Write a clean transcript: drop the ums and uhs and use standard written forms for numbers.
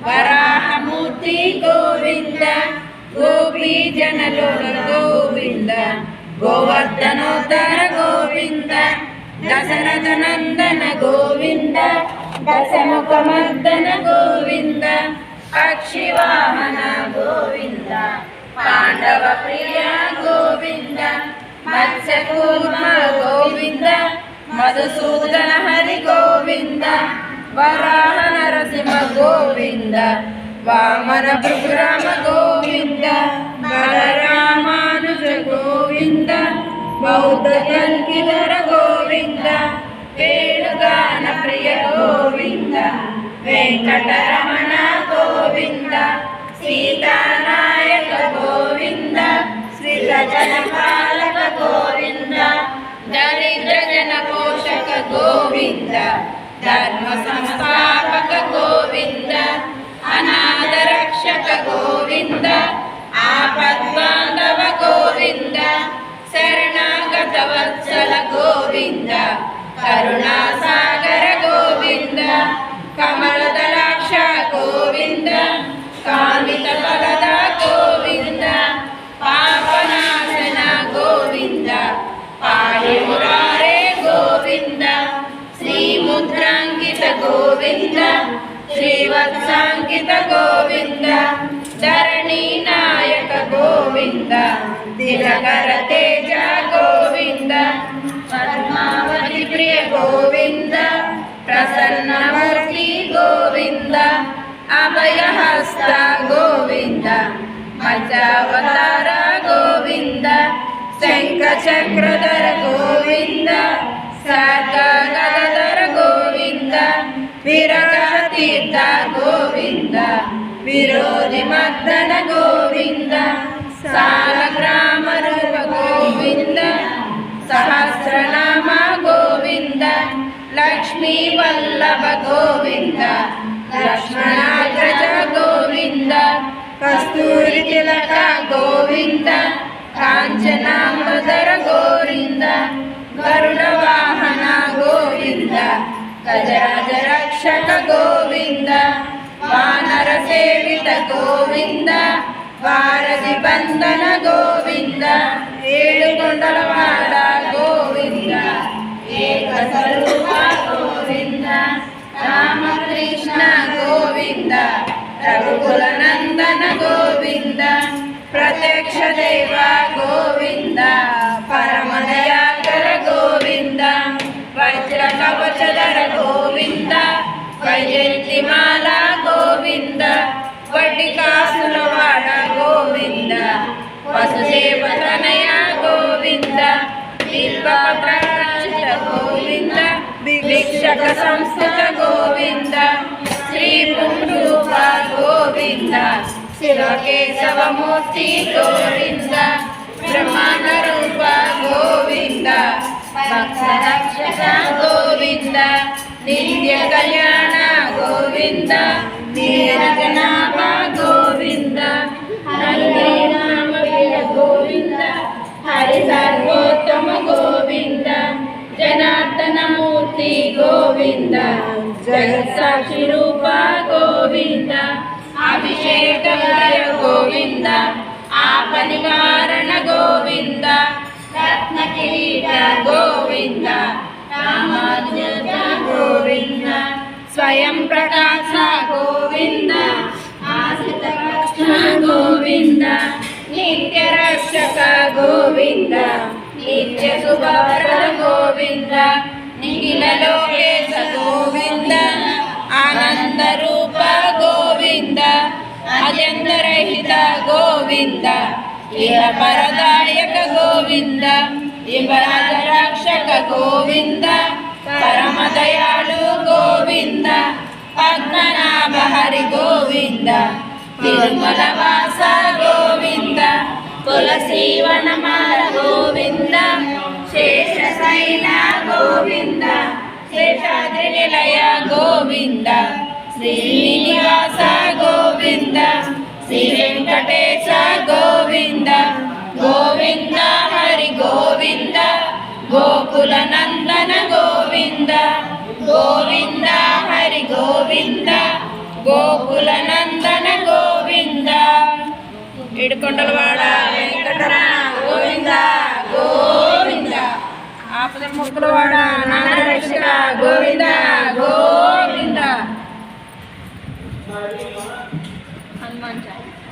వరాహమూర్తి గోవింద, గోపీ జనలోల గోవింద, గోవర్ధనోత్తర గోవింద, దశరథ నందన గోవింద, దశముఖమర్దన గోవింద, పక్షివాహన గోవింద, పాండవ ప్రియ గోవింద, మత్స్యకూర్మ గోవింద, మధుసూదన హరి గోవింద, వరాహ నరసింహ గోవింద, వామన భృగురామ గోవింద, బలరామానుజ గోవింద, బౌద్ధ కల్కిధర గోవింద, వేణుగాన ప్రియ గోవింద, వెంకటరమణ గోవింద, సీతానాయక గోవింద, శ్రీజనపాలక గోవింద, దరిద్ర జన పోషక గోవింద, ధర్మ సంస్థాపక గోవింద, అనాథ రక్షక గోవింద, ఆపద్బాంధవ గోవింద, శరణాగత వత్సల గోవింద, కరుణాసాగర గోవింద, కమలదలాక్ష గోవింద, కామిత ఫలద గోవింద, పాపనాశన గోవింద, పాడి మురారే గోవింద, శ్రీముద్రాంకిత గోవింద, శ్రీవత్సాంకిత గోవింద, ధరణీ నాయక గోవింద, దినకర తేజ గోవింద, పద్మావతి ప్రియ గోవింద, ప్రసన్నమూర్తి గోవింద, అభయహస్త గోవింద, మధ్యావతార గోవింద, శంఖ చక్రధర గోవింద, సర్గగదధర గోవింద, విరగతీర్థ గోవింద, విరోధి మర్దన గోవింద, సాలగ్రామ రూప గోవింద, సహస్రనామ గోవింద, లక్ష్మీ వల్లభ గోవింద, లక్ష్మణాగ్రజ గోవింద, కస్తూరి తిలక గోవింద, కాంచనాంబధర గోవింద, గరుడ వాహన గోవింద, గజరాజ రక్షక గోవింద, వానర సేవిత గోవింద, వారధి బంధన గోవింద, ఏడుకొండలవాడ గోవింద, ఏకస్వరూప గోవింద, రామకృష్ణ గోవింద, రఘుకుల నందన గోవింద, ప్రత్యక్ష దేవ గోవింద, పరమదయాకర గోవింద, వజ్ర కవచధర గోవింద, వైజయంతిమాల గోవింద, వడ్డికాసులవాడ గోవింద, వసుదేవతనయ గోవింద, బిల్వపత్రరక్షిత గోవింద, భిక్షక సంస్థిత గోవింద, శ్రీ పుండూప గోవింద, శివకేశవమూర్తి గోవింద, బ్రహ్మాండ రూప గోవింద, భక్తరక్షక గోవింద, నిత్య కళ్యాణ గోవింద, నీరజనాభ గోవింద, హరినామ గోవింద, హరి సర్వోత్తమ గోవింద, జనార్దన మూర్తి గోవింద, జగత్సాక్షి రూప గోవింద, అభిషేక గోవింద, ఆపనివారణ గోవింద, రత్న కిరీట గోవింద, రామానుజ గోవింద, స్వయం ప్రకాశ గోవింద, ఆశ్రిత రక్షణ గోవింద, నిత్య రక్షక గోవింద, నిత్య శుభవర గోవింద, నిఖిల లోకేశ గోవింద, ఆనంద రూప గోవింద, అజంతరహిత గోవింద, ఇహ పరదాయక గోవింద, యువరాజ రక్షక గోవింద, పరమదయాళు గోవింద, పద్మనాభ హరి గోవింద, తిరుమల వాస గోవింద, తులసీవనమాల గోవింద, శేషశైల గోవింద, శేషాద్రి నిలయ గోవింద, శ్రీనివాస గోవింద, శ్రీ వెంకటేశ గోవింద, గోవింద హరి గోవింద, గోకుల నందన గోవింద, గోవింద హరి గోవింద, గోకుల నందన గోవింద ఏడుకొండలవాడ వెంకటరమణ గోవింద గోవింద ఆపద ముక్కులవాడ నాన్న రక్షక గోవింద గోవింద హనుమాన్ చాలీసా